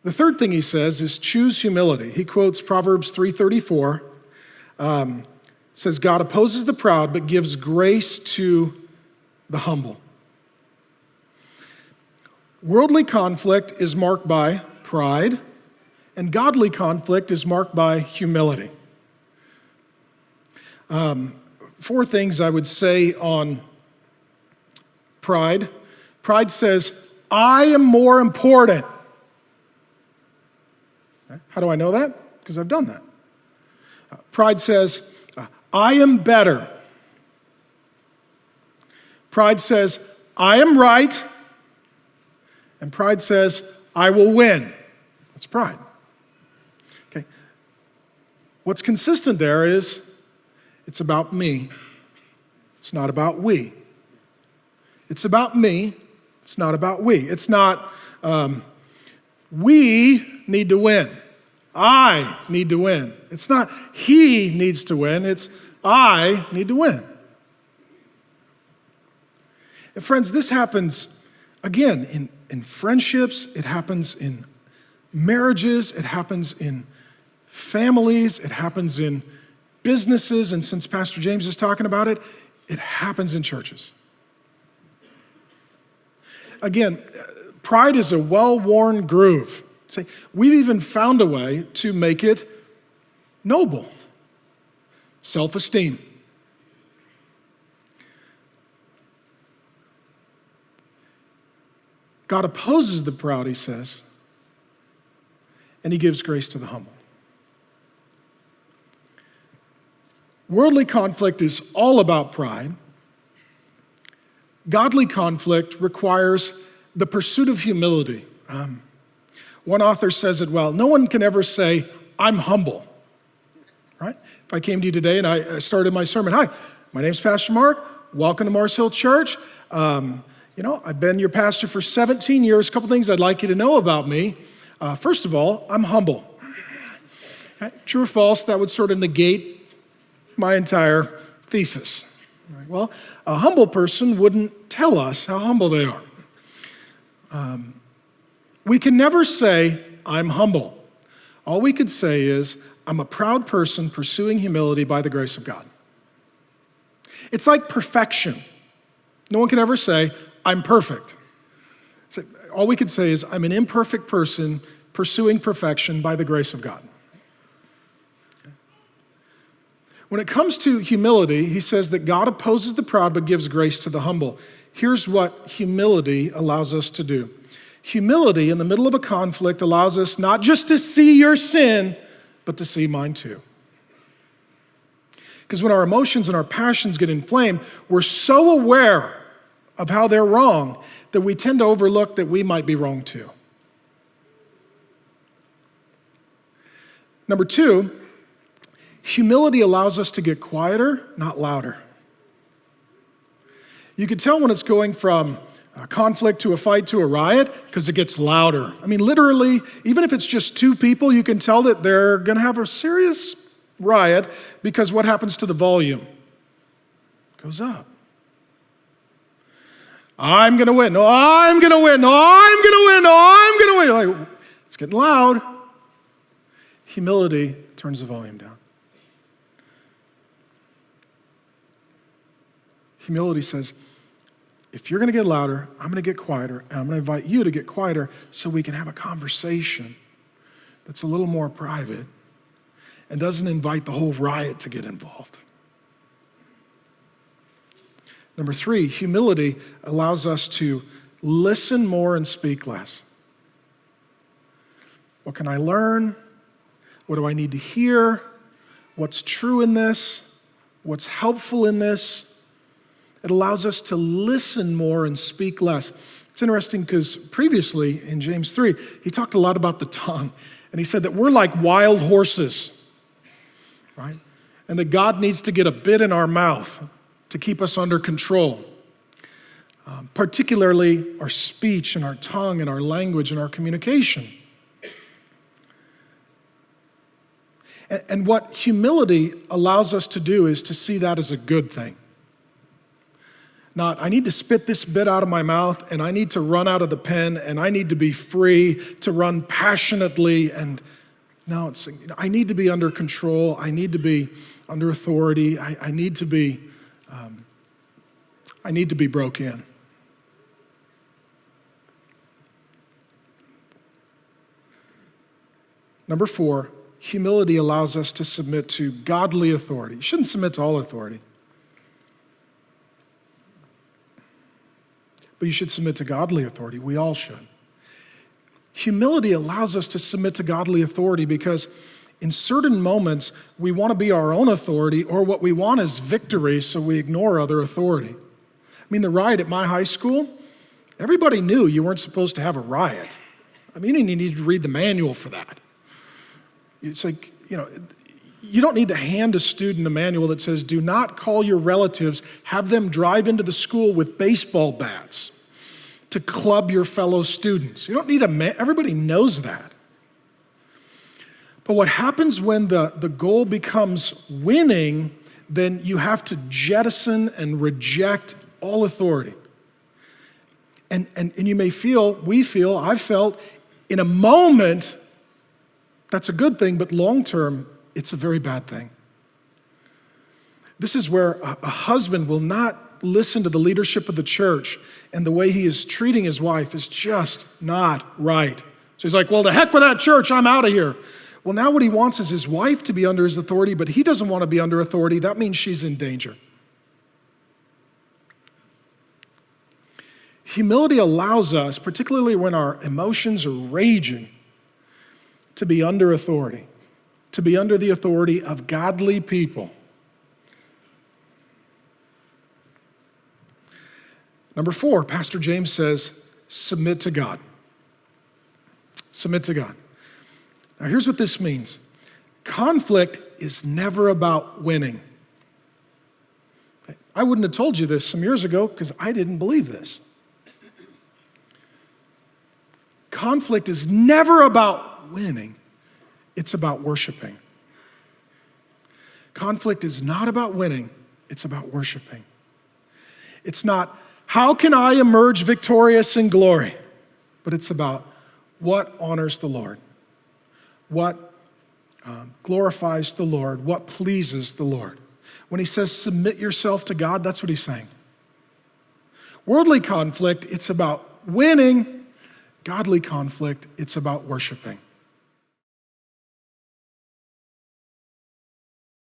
The third thing he says is choose humility. He quotes Proverbs 3:34. Says, God opposes the proud, but gives grace to the humble. Worldly conflict is marked by pride, and godly conflict is marked by humility. 4 things I would say on pride. Pride says, I am more important. How do I know that? Because I've done that. Pride says, I am better. Pride says, I am right. And pride says, I will win. That's pride. Okay. What's consistent there is it's about me. It's not about we. It's about me. It's not about we. It's not we need to win. I need to win. It's not he needs to win. It's I need to win. And friends, this happens, again, in friendships. It happens in marriages. It happens in families. It happens in businesses. And since Pastor James is talking about it, it happens in churches. Again, pride is a well-worn groove. We've even found a way to make it noble. Self-esteem. God opposes the proud, he says, and he gives grace to the humble. Worldly conflict is all about pride. Godly conflict requires the pursuit of humility. One author says it well, no one can ever say, I'm humble, right? If I came to you today and I started my sermon, hi, my name's Pastor Mark, welcome to Mars Hill Church. I've been your pastor for 17 years. A couple things I'd like you to know about me. First of all, I'm humble. Okay? True or false, that would sort of negate my entire thesis. Right? Well, a humble person wouldn't tell us how humble they are. We can never say, I'm humble. All we could say is, I'm a proud person pursuing humility by the grace of God. It's like perfection. No one can ever say, I'm perfect. So all we could say is, I'm an imperfect person pursuing perfection by the grace of God. When it comes to humility, he says that God opposes the proud but gives grace to the humble. Here's what humility allows us to do. Humility in the middle of a conflict allows us not just to see your sin, but to see mine too. Because when our emotions and our passions get inflamed, we're so aware of how they're wrong that we tend to overlook that we might be wrong too. Number 2, humility allows us to get quieter, not louder. You can tell when it's going from a conflict to a fight to a riot because it gets louder. I mean, literally, even if it's just 2 people, you can tell that they're going to have a serious riot because what happens to the volume? It goes up. I'm going to win. No, I'm going to win. No, I'm going to win. No, I'm going to win. Like, it's getting loud. Humility turns the volume down. Humility says, if you're going to get louder, I'm going to get quieter, and I'm going to invite you to get quieter so we can have a conversation that's a little more private and doesn't invite the whole riot to get involved. Number 3, humility allows us to listen more and speak less. What can I learn? What do I need to hear? What's true in this? What's helpful in this? It allows us to listen more and speak less. It's interesting because previously in James 3, he talked a lot about the tongue. And he said that we're like wild horses, right? And that God needs to get a bit in our mouth to keep us under control. Particularly our speech and our tongue and our language and our communication. And what humility allows us to do is to see that as a good thing. Not, I need to spit this bit out of my mouth and I need to run out of the pen and I need to be free to run passionately. And no, it's, I need to be under control. I need to be under authority. I need to be broke in. Number 4, humility allows us to submit to godly authority. You shouldn't submit to all authority, but you should submit to godly authority. We all should. Humility allows us to submit to godly authority because in certain moments, we want to be our own authority, or what we want is victory, so we ignore other authority. I mean, the riot at my high school, everybody knew you weren't supposed to have a riot. I mean, you didn't need to read the manual for that. It's like, you don't need to hand a student a manual that says, do not call your relatives, have them drive into the school with baseball bats to club your fellow students. You don't need everybody knows that. But what happens when the goal becomes winning, then you have to jettison and reject all authority. And you may feel, I've felt, in a moment, that's a good thing, but long-term, it's a very bad thing. This is where a husband will not listen to the leadership of the church, and the way he is treating his wife is just not right. So he's like, well, the heck with that church, I'm out of here. Well, now what he wants is his wife to be under his authority, but he doesn't want to be under authority. That means she's in danger. Humility allows us, particularly when our emotions are raging, to be under authority, to be under the authority of godly people. Number 4, Pastor James says, submit to God. Submit to God. Now here's what this means. Conflict is never about winning. I wouldn't have told you this some years ago because I didn't believe this. Conflict is never about winning. It's about worshiping. Conflict is not about winning. It's about worshiping. It's not, how can I emerge victorious in glory? But it's about what honors the Lord, what glorifies the Lord, what pleases the Lord. When he says submit yourself to God, that's what he's saying. Worldly conflict, it's about winning. Godly conflict, it's about worshiping.